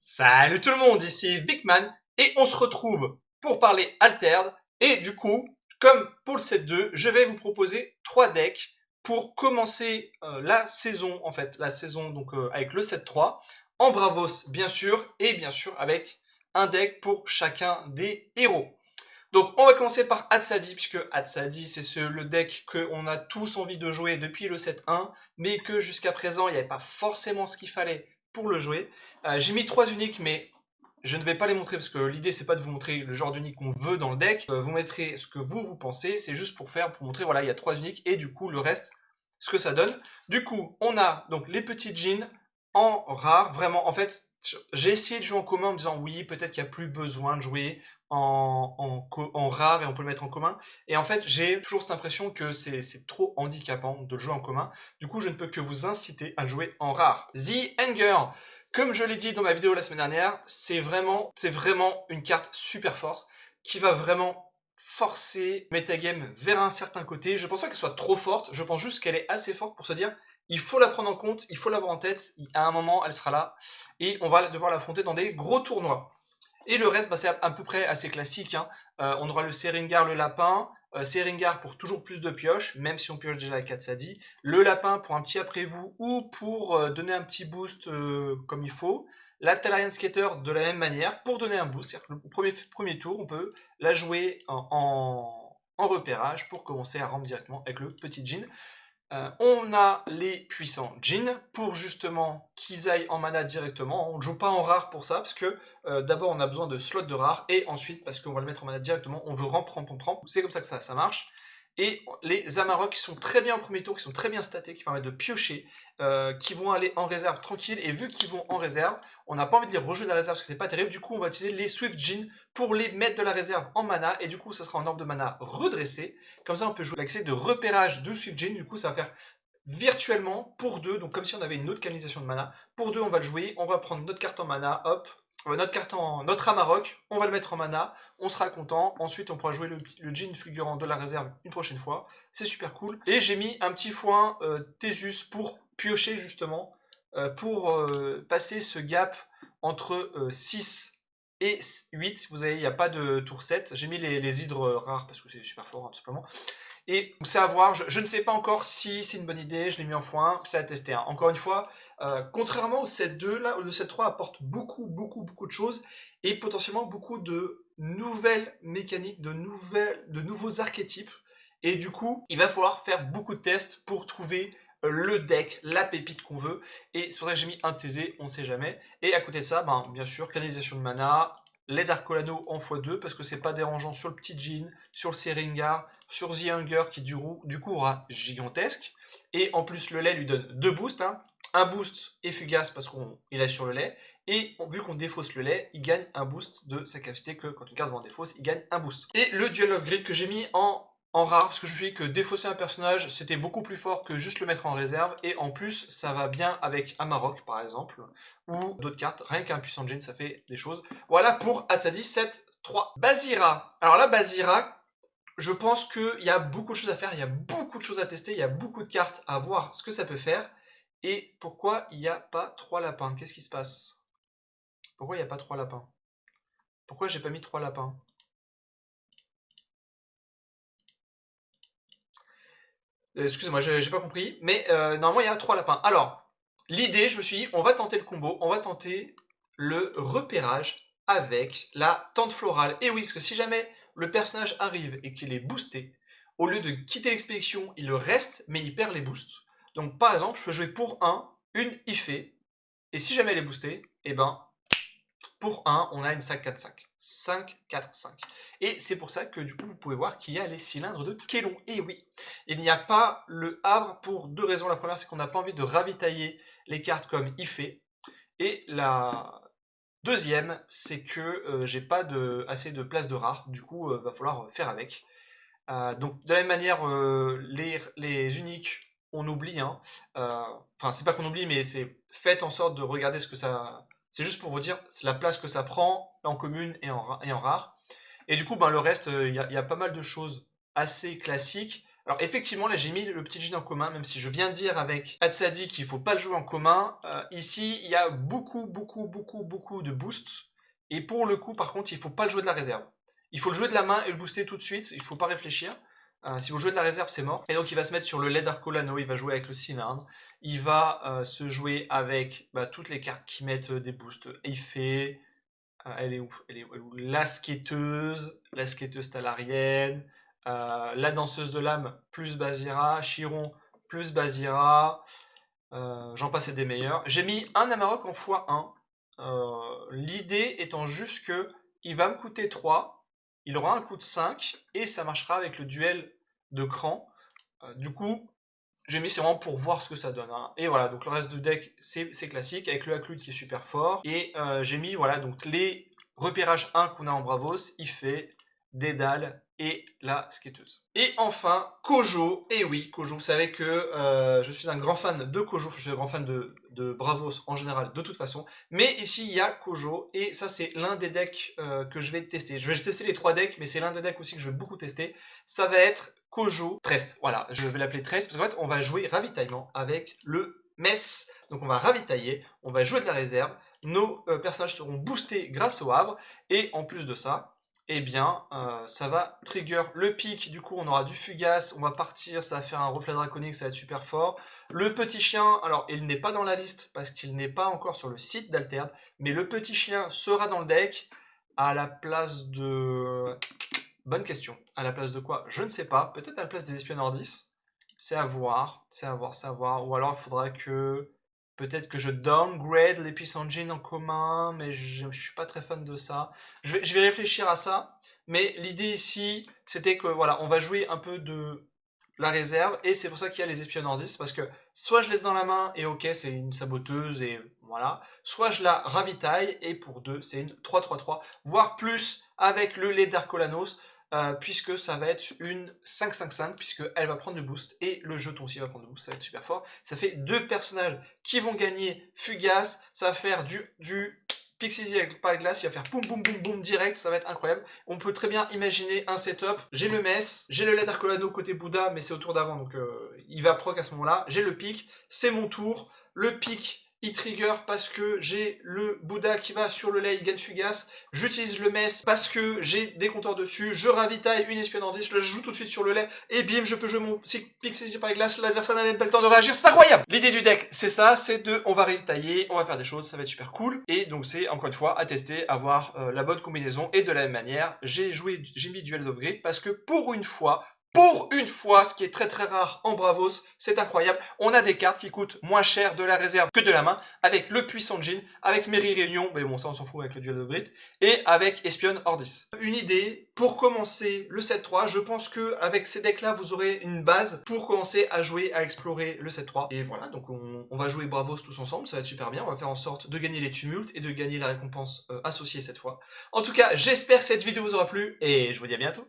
Salut tout le monde, ici Vicman et on se retrouve pour parler Altered et du coup, comme pour le set 2, je vais vous proposer 3 decks pour commencer la saison donc avec le set 3 en Bravos bien sûr et bien sûr avec un deck pour chacun des héros. Donc on va commencer par Hatsadi, puisque Hatsadi c'est le deck qu'on a tous envie de jouer depuis le set 1, mais que jusqu'à présent il n'y avait pas forcément ce qu'il fallait pour le jouer. J'ai mis 3 uniques, mais je ne vais pas les montrer parce que l'idée c'est pas de vous montrer le genre d'unique qu'on veut dans le deck. Vous mettrez ce que vous pensez, c'est juste pour montrer, voilà, il y a 3 uniques et du coup le reste, ce que ça donne. Du coup, on a donc les petits jeans en rare, vraiment, en fait, j'ai essayé de jouer en commun en me disant oui, peut-être qu'il n'y a plus besoin de jouer en rare et on peut le mettre en commun. Et en fait, j'ai toujours cette impression que c'est trop handicapant de le jouer en commun. Du coup, je ne peux que vous inciter à jouer en rare. The Anger, comme je l'ai dit dans ma vidéo la semaine dernière, c'est vraiment une carte super forte qui va vraiment forcer metagame vers un certain côté. Je pense pas qu'elle soit trop forte, je pense juste qu'elle est assez forte pour se dire il faut la prendre en compte, il faut l'avoir en tête, à un moment elle sera là, et on va devoir l'affronter dans des gros tournois. Et le reste, c'est à peu près assez classique, hein. On aura le Seringar, le lapin, Seringar pour toujours plus de pioches, même si on pioche déjà la Katsadi, le lapin pour un petit après vous, ou pour donner un petit boost comme il faut, la Talarian Skater de la même manière, pour donner un boost, c'est-à-dire que le premier tour, on peut la jouer en repérage pour commencer à rentrer directement avec le petit Jin. On a les puissants Jin pour justement qu'ils aillent en mana directement. On ne joue pas en rare pour ça parce que d'abord on a besoin de slots de rare et ensuite parce qu'on va le mettre en mana directement, on veut ramp. C'est comme ça que ça marche. Et les Amarok qui sont très bien en premier tour, qui sont très bien statés, qui permettent de piocher, qui vont aller en réserve tranquille. Et vu qu'ils vont en réserve, on n'a pas envie de les rejouer de la réserve parce que c'est pas terrible. Du coup, on va utiliser les Swift Jin pour les mettre de la réserve en mana. Et du coup, ça sera en orbe de mana redressé. Comme ça, on peut jouer l'accès de repérage de Swift Jin. Du coup, ça va faire virtuellement pour deux, donc comme si on avait une autre canalisation de mana. Pour deux, on va le jouer, on va prendre notre carte en mana, hop, notre Amarok, on va le mettre en mana, on sera content. Ensuite, on pourra jouer le Djinn fulgurant de la réserve une prochaine fois. C'est super cool. Et j'ai mis un petit foin Thésus pour piocher justement, pour passer ce gap entre 6 et 8. Vous voyez, il n'y a pas de tour 7. J'ai mis les hydres rares parce que c'est super fort, hein, tout simplement. Et c'est à voir, je ne sais pas encore si c'est une bonne idée, je l'ai mis en x1, c'est à tester. Hein. Encore une fois, contrairement au set 2, là, le set 3 apporte beaucoup de choses et potentiellement beaucoup de nouvelles mécaniques, de nouveaux archétypes. Et du coup, il va falloir faire beaucoup de tests pour trouver le deck, la pépite qu'on veut. Et c'est pour ça que j'ai mis un TZ, on sait jamais. Et à côté de ça, bien sûr, canalisation de mana, les Darkolano en x2 parce que c'est pas dérangeant sur le petit Jin, sur le Seringar, sur The Hunger qui du coup aura gigantesque. Et en plus le lait lui donne 2 boosts, hein. Un boost et fugace parce qu'il est sur le lait. Et vu qu'on défausse le lait, il gagne un boost de sa capacité que quand une carte va en défausse, il gagne un boost. Et le Duel of Grid que j'ai mis en rare, parce que je me suis dit que défausser un personnage, c'était beaucoup plus fort que juste le mettre en réserve, et en plus, ça va bien avec Amarok, par exemple, ou d'autres cartes, rien qu'un puissant Jin, ça fait des choses. Voilà pour Hatsadi 7-3. Bazira. Alors là, Bazira, je pense qu'il y a beaucoup de choses à faire, il y a beaucoup de choses à tester, il y a beaucoup de cartes à voir ce que ça peut faire, et pourquoi il n'y a pas 3 lapins? Qu'est-ce qui se passe? Pourquoi il n'y a pas 3 lapins? Pourquoi j'ai pas mis 3 lapins? Excusez-moi, j'ai pas compris. Mais normalement, il y a 3 lapins. Alors, l'idée, je me suis dit, on va tenter le combo. On va tenter le repérage avec la tente florale. Et oui, parce que si jamais le personnage arrive et qu'il est boosté, au lieu de quitter l'expédition, il le reste, mais il perd les boosts. Donc, par exemple, je peux jouer pour une Ifé. Et si jamais elle est boostée, eh ben, pour 1, on a une 5-4-5. 5-4-5. Et c'est pour ça que du coup, vous pouvez voir qu'il y a les cylindres de Kélon. Et oui, il n'y a pas le Havre pour 2 raisons. La première, c'est qu'on n'a pas envie de ravitailler les cartes comme Ifé. Et la deuxième, c'est que j'ai pas assez de place de rare. Du coup, va falloir faire avec. Donc, de la même manière, les uniques, on oublie. Hein. Enfin, c'est pas qu'on oublie, mais c'est faites en sorte de regarder ce que ça. C'est juste pour vous dire la place que ça prend en commune et en rare. Et du coup, le reste, il y a pas mal de choses assez classiques. Alors effectivement, là j'ai mis le petit Jin en commun, même si je viens de dire avec Hatsadi qu'il faut pas le jouer en commun. Ici, il y a beaucoup de boosts. Et pour le coup, par contre, il faut pas le jouer de la réserve. Il faut le jouer de la main et le booster tout de suite, il faut pas réfléchir. Si vous jouez de la réserve, c'est mort. Et donc il va se mettre sur le LED Arcolano, il va jouer avec le cylindre. Il va se jouer avec toutes les cartes qui mettent des boosts. Effet, elle est où? Elle est où? La skateuse talarienne, la danseuse de l'âme plus Bazira, Chiron plus Bazira, j'en passe et des meilleurs. J'ai mis un Amarok en x1. L'idée étant juste que il va me coûter 3, il aura un coût de 5 et ça marchera avec le duel de cran. Du coup, j'ai mis c'est vraiment pour voir ce que ça donne. Hein. Et voilà, donc le reste du deck, c'est classique, avec le Hakluyt qui est super fort. Et j'ai mis, voilà, donc les repérages 1 qu'on a en Bravos, Ifé, Dédale et la skateuse. Et enfin, Kojo. Et oui, Kojo, vous savez que je suis un grand fan de Kojo, je suis un grand fan de Bravos en général, de toute façon. Mais ici, il y a Kojo, et ça, c'est l'un des decks que je vais tester. Je vais tester les 3 decks, mais c'est l'un des decks aussi que je vais beaucoup tester. Ça va être Kojo Trest. Voilà, je vais l'appeler Trest, parce qu'en fait, on va jouer ravitaillement avec le Mess. Donc on va ravitailler, on va jouer de la réserve, nos personnages seront boostés grâce au Havre, et en plus de ça, eh bien, ça va trigger le pic, du coup on aura du fugace, on va partir, ça va faire un reflet draconique, ça va être super fort. Le petit chien, alors il n'est pas dans la liste, parce qu'il n'est pas encore sur le site d'Alterd, mais le petit chien sera dans le deck, à la place de... Bonne question. À la place de quoi? Je ne sais pas. Peut-être à la place des espions nordistes. C'est à voir. C'est à voir, c'est à voir. Ou alors il faudra que... Peut-être que je downgrade les Peace Engine en commun, mais je suis pas très fan de ça. Je vais réfléchir à ça. Mais l'idée ici, c'était que voilà, on va jouer un peu de la réserve, et c'est pour ça qu'il y a les espions nordistes, parce que soit je laisse dans la main, et ok, c'est une saboteuse, et voilà, soit je la ravitaille, et pour 2, c'est une 3-3-3, voire plus avec le lait d'Arcolanos, puisque ça va être une 5-5-5, puisqu'elle va prendre le boost, et le jeton aussi va prendre le boost, ça va être super fort. Ça fait 2 personnages qui vont gagner Fugace, ça va faire du Pixie par la glace, il va faire boum boum boum boum direct, ça va être incroyable. On peut très bien imaginer un setup. J'ai le Mess, j'ai le LED Arcolano côté Bouddha, mais c'est au tour d'avant, donc il va proc à ce moment-là. J'ai le pic, c'est mon tour. Le pic, il trigger parce que j'ai le Bouddha qui va sur le lait, il gagne Fugace. J'utilise le Mess parce que j'ai des compteurs dessus. Je ravitaille une espionne en 10, je la joue tout de suite sur le lait, et bim, je peux jouer mon Pixie par la glace. L'adversaire n'a même pas le temps de réagir, c'est incroyable! L'idée du deck, c'est ça, c'est de, on va ravitailler, on va faire des choses, ça va être super cool. Et donc c'est, encore une fois, à tester, à voir la bonne combinaison. Et de la même manière, j'ai mis Duel of Grid parce que pour une fois, ce qui est très très rare en Bravos, c'est incroyable, on a des cartes qui coûtent moins cher de la réserve que de la main, avec le puissant Jin, avec Mary Réunion, mais bon ça on s'en fout avec le duel de Brit, et avec Espion Ordis. Une idée, pour commencer le 7-3, je pense que avec ces decks là vous aurez une base pour commencer à jouer, à explorer le 7-3. Et voilà, donc on va jouer Bravos tous ensemble, ça va être super bien, on va faire en sorte de gagner les tumultes et de gagner la récompense associée cette fois. En tout cas, j'espère que cette vidéo vous aura plu, et je vous dis à bientôt.